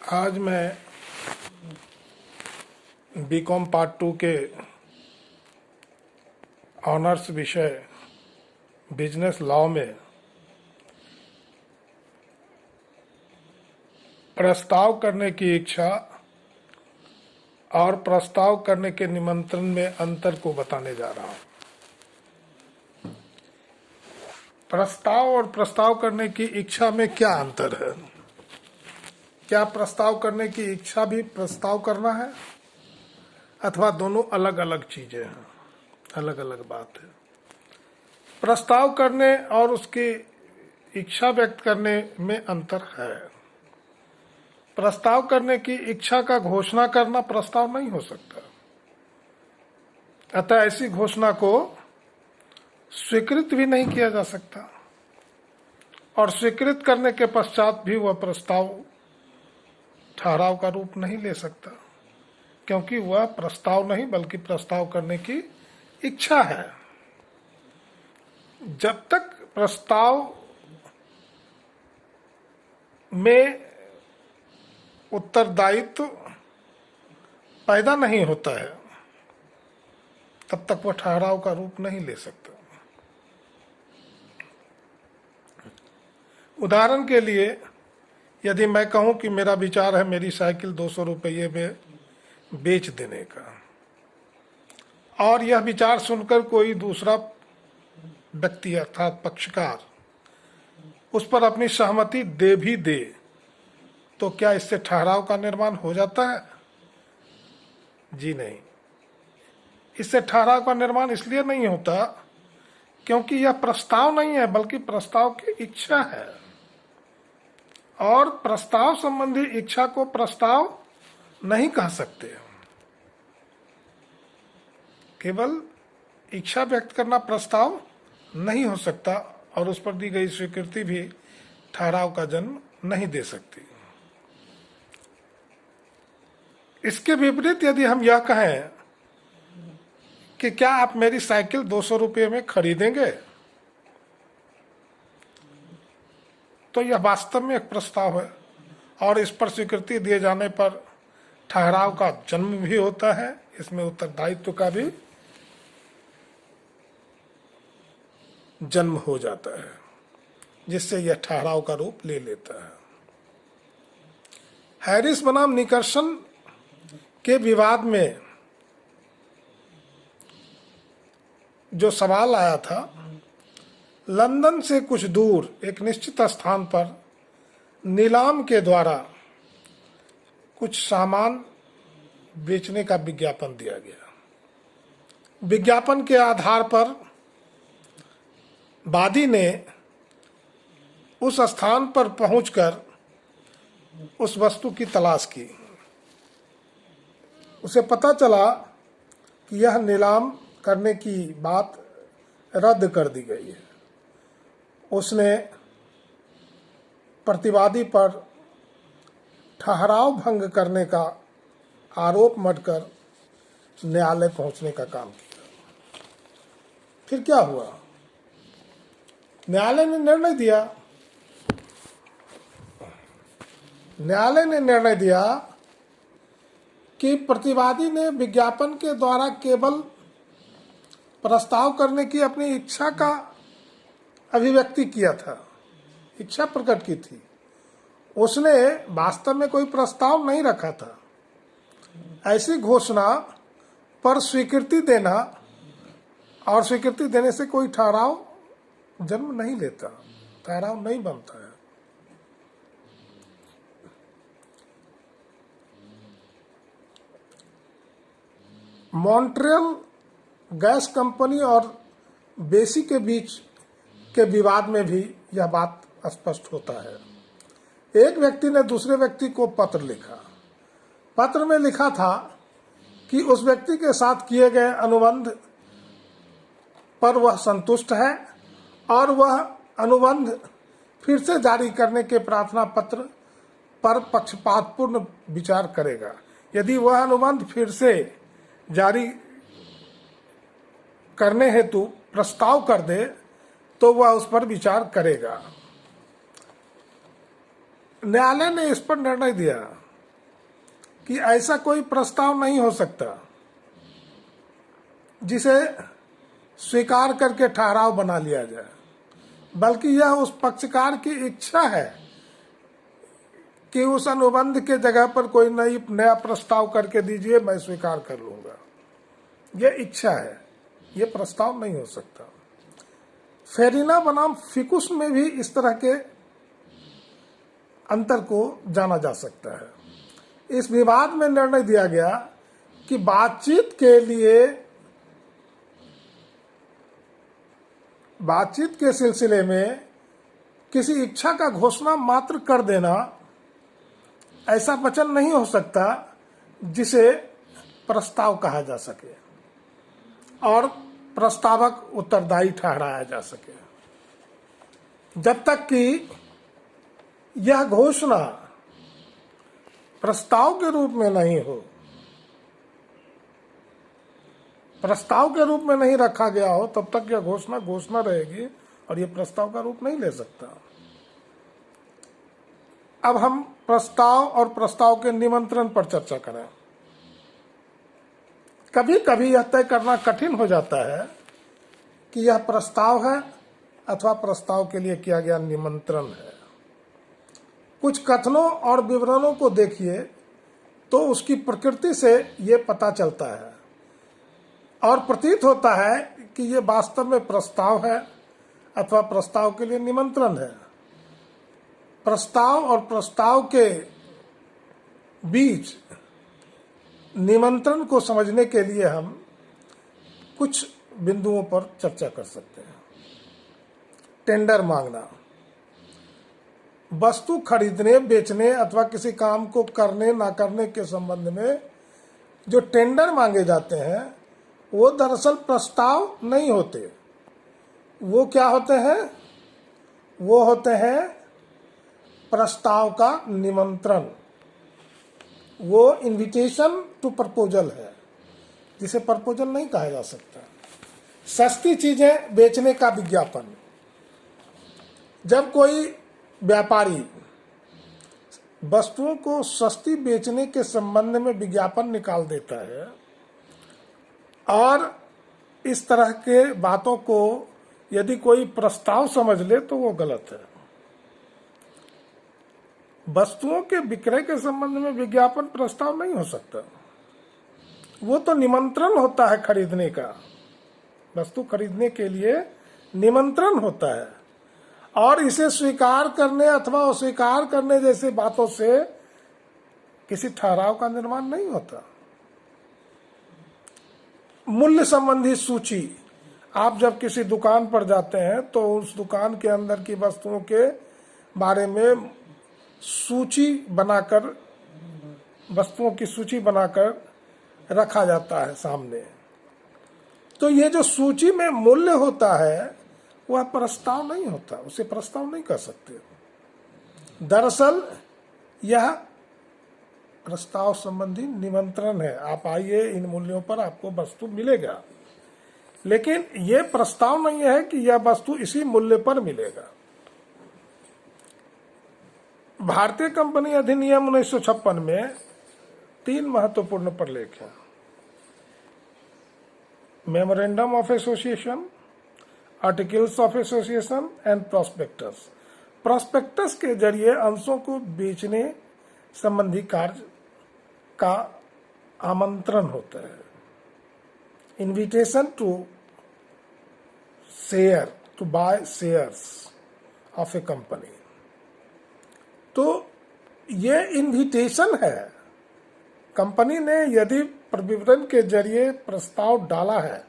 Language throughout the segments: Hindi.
आज मैं बीकॉम पार्ट 2 के ऑनर्स विषय बिजनेस लॉ में प्रस्ताव करने की इच्छा और प्रस्ताव करने के निमंत्रण में अंतर को बताने जा रहा हूं। प्रस्ताव और प्रस्ताव करने की इच्छा में क्या अंतर है? क्या प्रस्ताव करने की इच्छा भी प्रस्ताव करना है अथवा दोनों अलग अलग चीजें हैं, अलग अलग बात है। प्रस्ताव करने और उसकी इच्छा व्यक्त करने में अंतर है। प्रस्ताव करने की इच्छा का घोषणा करना प्रस्ताव नहीं हो सकता, अतः ऐसी घोषणा को स्वीकृत भी नहीं किया जा सकता और स्वीकृत करने के पश्चात भी वह प्रस्ताव ठहराव का रूप नहीं ले सकता, क्योंकि वह प्रस्ताव नहीं बल्कि प्रस्ताव करने की इच्छा है। जब तक प्रस्ताव में उत्तरदायित्व पैदा नहीं होता है तब तक वह ठहराव का रूप नहीं ले सकता। उदाहरण के लिए, यदि मैं कहूं कि मेरा विचार है मेरी साइकिल 200 रुपये में बेच देने का, और यह विचार सुनकर कोई दूसरा व्यक्ति अर्थात पक्षकार उस पर अपनी सहमति दे भी दे, तो क्या इससे ठहराव का निर्माण हो जाता है? जी नहीं। इससे ठहराव का निर्माण इसलिए नहीं होता क्योंकि यह प्रस्ताव नहीं है बल्कि प्रस्ताव की इच्छा है, और प्रस्ताव संबंधी इच्छा को प्रस्ताव नहीं कह सकते। केवल इच्छा व्यक्त करना प्रस्ताव नहीं हो सकता और उस पर दी गई स्वीकृति भी ठहराव का जन्म नहीं दे सकती। इसके विपरीत यदि हम यह कहें कि क्या आप मेरी साइकिल 200 रुपये में खरीदेंगे, तो यह वास्तव में एक प्रस्ताव है और इस पर स्वीकृति दिए जाने पर ठहराव का जन्म भी होता है, इसमें उत्तरदायित्व का भी जन्म हो जाता है, जिससे यह ठहराव का रूप ले लेता है। हैरिस बनाम निकर्सन के विवाद में जो सवाल आया था, लंदन से कुछ दूर एक निश्चित स्थान पर नीलाम के द्वारा कुछ सामान बेचने का विज्ञापन दिया गया। विज्ञापन के आधार पर वादी ने उस स्थान पर पहुंचकर उस वस्तु की तलाश की। उसे पता चला कि यह नीलाम करने की बात रद्द कर दी गई है। उसने प्रतिवादी पर ठहराव भंग करने का आरोप मढ़कर न्यायालय पहुंचने का काम किया। फिर क्या हुआ? न्यायालय ने निर्णय दिया कि प्रतिवादी ने विज्ञापन के द्वारा केवल प्रस्ताव करने की अपनी इच्छा का अभिव्यक्ति किया था, इच्छा प्रकट की थी। उसने वास्तव में कोई प्रस्ताव नहीं रखा था। ऐसी घोषणा पर स्वीकृति देना और स्वीकृति देने से कोई ठहराव जन्म नहीं लेता, ठहराव नहीं बनता है। मॉन्ट्रियल गैस कंपनी और बेसी के बीच के विवाद में भी यह बात स्पष्ट होता है। एक व्यक्ति ने दूसरे व्यक्ति को पत्र लिखा। पत्र में लिखा था कि उस व्यक्ति के साथ किए गए अनुबंध पर वह संतुष्ट है और वह अनुबंध फिर से जारी करने के प्रार्थना पत्र पर पक्षपातपूर्ण विचार करेगा। यदि वह अनुबंध फिर से जारी करने हेतु प्रस्ताव कर दे तो वह उस पर विचार करेगा। न्यायालय ने इस पर निर्णय दिया कि ऐसा कोई प्रस्ताव नहीं हो सकता जिसे स्वीकार करके ठहराव बना लिया जाए, बल्कि यह उस पक्षकार की इच्छा है कि उस अनुबंध के जगह पर कोई नया प्रस्ताव करके दीजिए, मैं स्वीकार कर लूंगा। यह इच्छा है, यह प्रस्ताव नहीं हो सकता। फेरिना बनाम फिकुस में भी इस तरह के अंतर को जाना जा सकता है। इस विवाद में निर्णय दिया गया कि बातचीत के सिलसिले में किसी इच्छा का घोषणा मात्र कर देना ऐसा वचन नहीं हो सकता जिसे प्रस्ताव कहा जा सके और प्रस्तावक उत्तरदायी ठहराया जा सके, जब तक कि यह घोषणा प्रस्ताव के रूप में नहीं हो, प्रस्ताव के रूप में नहीं रखा गया हो, तब तक यह घोषणा रहेगी और यह प्रस्ताव का रूप नहीं ले सकता। अब हम प्रस्ताव और प्रस्ताव के निमंत्रण पर चर्चा करें। कभी कभी यह तय करना कठिन हो जाता है कि यह प्रस्ताव है अथवा प्रस्ताव के लिए किया गया निमंत्रण है। कुछ कथनों और विवरणों को देखिए तो उसकी प्रकृति से ये पता चलता है और प्रतीत होता है कि ये वास्तव में प्रस्ताव है अथवा प्रस्ताव के लिए निमंत्रण है। प्रस्ताव और प्रस्ताव के बीच निमंत्रण को समझने के लिए हम कुछ बिंदुओं पर चर्चा कर सकते हैं। टेंडर मांगना, वस्तु खरीदने, बेचने अथवा किसी काम को करने ना करने के संबंध में जो टेंडर मांगे जाते हैं वो दरअसल प्रस्ताव नहीं होते। वो क्या होते हैं? वो होते हैं प्रस्ताव का निमंत्रण। वो इनविटेशन टू प्रपोजल है, जिसे प्रपोजल नहीं कहा जा सकता। सस्ती चीजें बेचने का विज्ञापन, जब कोई व्यापारी वस्तुओं को सस्ती बेचने के संबंध में विज्ञापन निकाल देता है और इस तरह के बातों को यदि कोई प्रस्ताव समझ ले तो वो गलत है। वस्तुओं के विक्रय के संबंध में विज्ञापन प्रस्ताव नहीं हो सकता। वो तो निमंत्रण होता है खरीदने का। वस्तु खरीदने के लिए निमंत्रण होता है और इसे स्वीकार करने अथवा अस्वीकार करने जैसे बातों से किसी ठहराव का निर्माण नहीं होता। मूल्य संबंधी सूची, आप जब किसी दुकान पर जाते हैं तो उस दुकान के अंदर की वस्तुओं के बारे में सूची बनाकर, वस्तुओं की सूची बनाकर रखा जाता है सामने। तो ये जो सूची में मूल्य होता है वह प्रस्ताव नहीं होता, उसे प्रस्ताव नहीं कर सकते। दरअसल यह प्रस्ताव संबंधी निमंत्रण है। आप आइए, इन मूल्यों पर आपको वस्तु मिलेगा, लेकिन यह प्रस्ताव नहीं है कि यह वस्तु इसी मूल्य पर मिलेगा। भारतीय कंपनी अधिनियम 1956 में 3 महत्वपूर्ण प्रलेख हैं: memorandum of association, articles of association and prospectus. Prospectus के जरिए अंशों को बेचने संबंधी कार्य का आमंत्रण होता है। Invitation to share, to buy shares of a company. तो ये इन्विटेशन है। कंपनी ने यदि विवरण के जरिए प्रस्ताव डाला है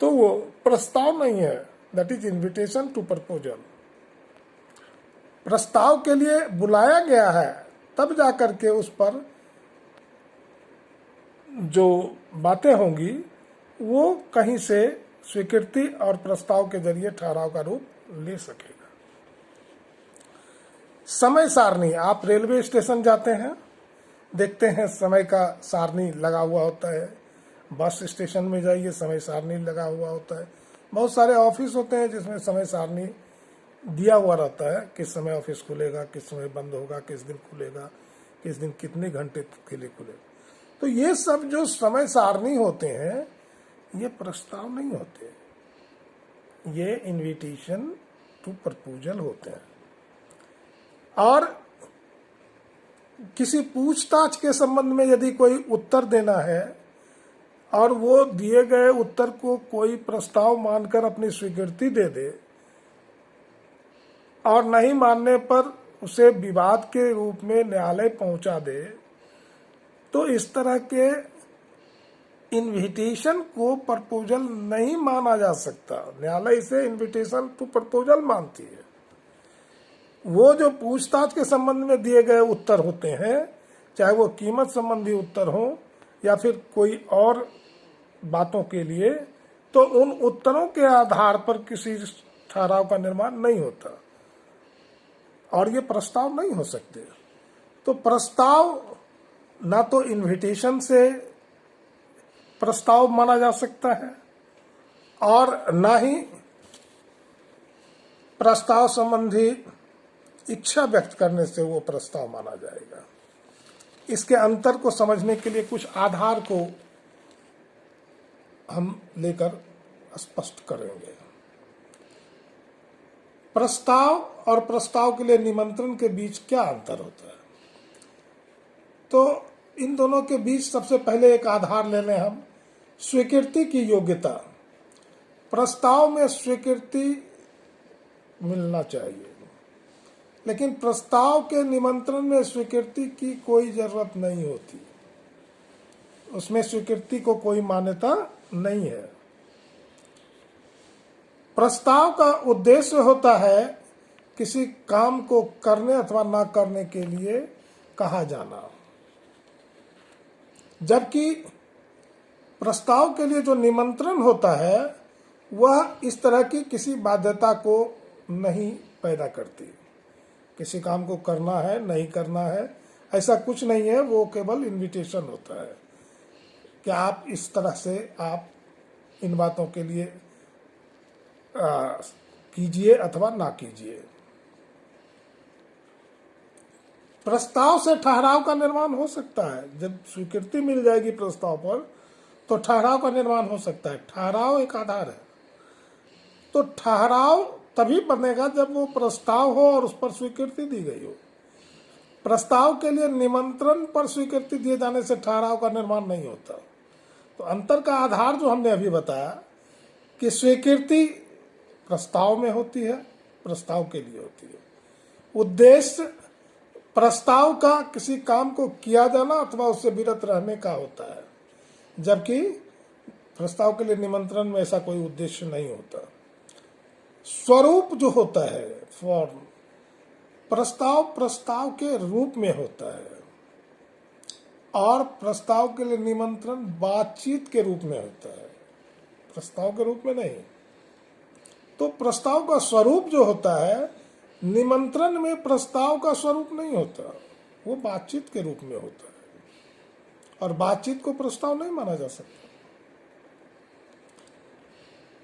तो वो प्रस्ताव नहीं है, that is invitation to proposal. प्रस्ताव के लिए बुलाया गया है तब जाकर के उस पर जो बातें होंगी वो कहीं से स्वीकृति और प्रस्ताव के जरिए ठहराव का रूप ले सकेगा। समय सारणी, आप रेलवे स्टेशन जाते हैं, देखते हैं समय का सारणी लगा हुआ होता है। बस स्टेशन में जाइए, समय सारणी लगा हुआ होता है। बहुत सारे ऑफिस होते हैं जिसमें समय सारणी दिया हुआ रहता है, किस समय ऑफिस खुलेगा, किस समय बंद होगा, किस दिन खुलेगा, किस दिन कितने घंटे के लिए खुले। तो ये सब जो समय सारणी होते हैं ये प्रस्ताव नहीं होते, ये इनविटेशन टू प्रपोजल होते हैं। और किसी पूछताछ के संबंध में यदि कोई उत्तर देना है और वो दिए गए उत्तर को कोई प्रस्ताव मानकर अपनी स्वीकृति दे दे और नहीं मानने पर उसे विवाद के रूप में न्यायालय पहुंचा दे, तो इस तरह के इनविटेशन को प्रपोजल नहीं माना जा सकता। न्यायालय इसे इनविटेशन टू प्रपोजल मानती है। वो जो पूछताछ के संबंध में दिए गए उत्तर होते हैं, चाहे वो कीमत संबंधी उत्तर हो या फिर कोई और बातों के लिए, तो उन उत्तरों के आधार पर किसी ठहराव का निर्माण नहीं होता और ये प्रस्ताव नहीं हो सकते। तो प्रस्ताव ना तो इनविटेशन से प्रस्ताव माना जा सकता है और ना ही प्रस्ताव संबंधी इच्छा व्यक्त करने से वो प्रस्ताव माना जाएगा। इसके अंतर को समझने के लिए कुछ आधार को हम लेकर स्पष्ट करेंगे। प्रस्ताव और प्रस्ताव के लिए निमंत्रण के बीच क्या अंतर होता है? तो इन दोनों के बीच सबसे पहले एक आधार ले लें हम, स्वीकृति की योग्यता। प्रस्ताव में स्वीकृति मिलना चाहिए, लेकिन प्रस्ताव के निमंत्रण में स्वीकृति की कोई जरूरत नहीं होती, उसमें स्वीकृति को कोई मान्यता नहीं है। प्रस्ताव का उद्देश्य होता है किसी काम को करने अथवा ना करने के लिए कहा जाना, जबकि प्रस्ताव के लिए जो निमंत्रण होता है वह इस तरह की किसी बाध्यता को नहीं पैदा करती। किसी काम को करना है नहीं करना है ऐसा कुछ नहीं है, वो केवल इनविटेशन होता है कि आप इस तरह से आप इन बातों के लिए कीजिए अथवा ना कीजिए। प्रस्ताव से ठहराव का निर्माण हो सकता है। जब स्वीकृति मिल जाएगी प्रस्ताव पर तो ठहराव का निर्माण हो सकता है। ठहराव एक आधार है। तो ठहराव तभी बनेगा जब वो प्रस्ताव हो और उस पर स्वीकृति दी गई हो। प्रस्ताव के लिए निमंत्रण पर स्वीकृति दिए जाने से ठहराव का निर्माण नहीं होता। तो अंतर का आधार जो हमने अभी बताया कि स्वीकृति प्रस्ताव में होती है, प्रस्ताव के लिए होती है। उद्देश्य प्रस्ताव का किसी काम को किया जाना अथवा उससे विरत रहने का होता है, जबकि प्रस्ताव के लिए निमंत्रण में ऐसा कोई उद्देश्य नहीं होता। स्वरूप जो होता है, फॉर्म, प्रस्ताव के रूप में होता है और प्रस्ताव के लिए निमंत्रण बातचीत के रूप में होता है, प्रस्ताव के रूप में नहीं। तो प्रस्ताव का स्वरूप जो होता है, निमंत्रण में प्रस्ताव का स्वरूप नहीं होता, वो बातचीत के रूप में होता है और बातचीत को प्रस्ताव नहीं माना जा सकता।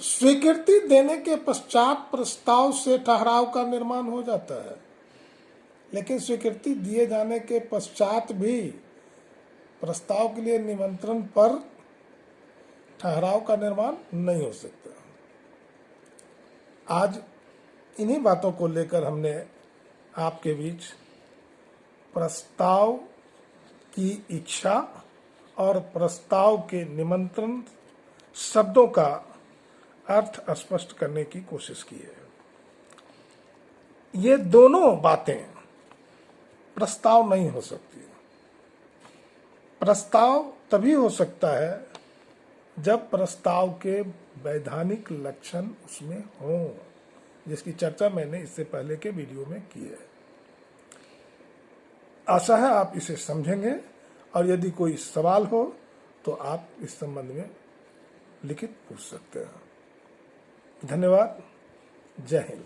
स्वीकृति देने के पश्चात प्रस्ताव से ठहराव का निर्माण हो जाता है, लेकिन स्वीकृति दिए जाने के पश्चात भी प्रस्ताव के लिए निमंत्रण पर ठहराव का निर्माण नहीं हो सकता। आज इन्हीं बातों को लेकर हमने आपके बीच प्रस्ताव की इच्छा और प्रस्ताव के निमंत्रण शब्दों का अर्थ स्पष्ट करने की कोशिश की है। ये दोनों बातें प्रस्ताव नहीं हो सकती। प्रस्ताव तभी हो सकता है जब प्रस्ताव के वैधानिक लक्षण उसमें हों, जिसकी चर्चा मैंने इससे पहले के वीडियो में की है। आशा है आप इसे समझेंगे और यदि कोई सवाल हो तो आप इस संबंध में लिखित पूछ सकते हैं। धन्यवाद। जय हिंद।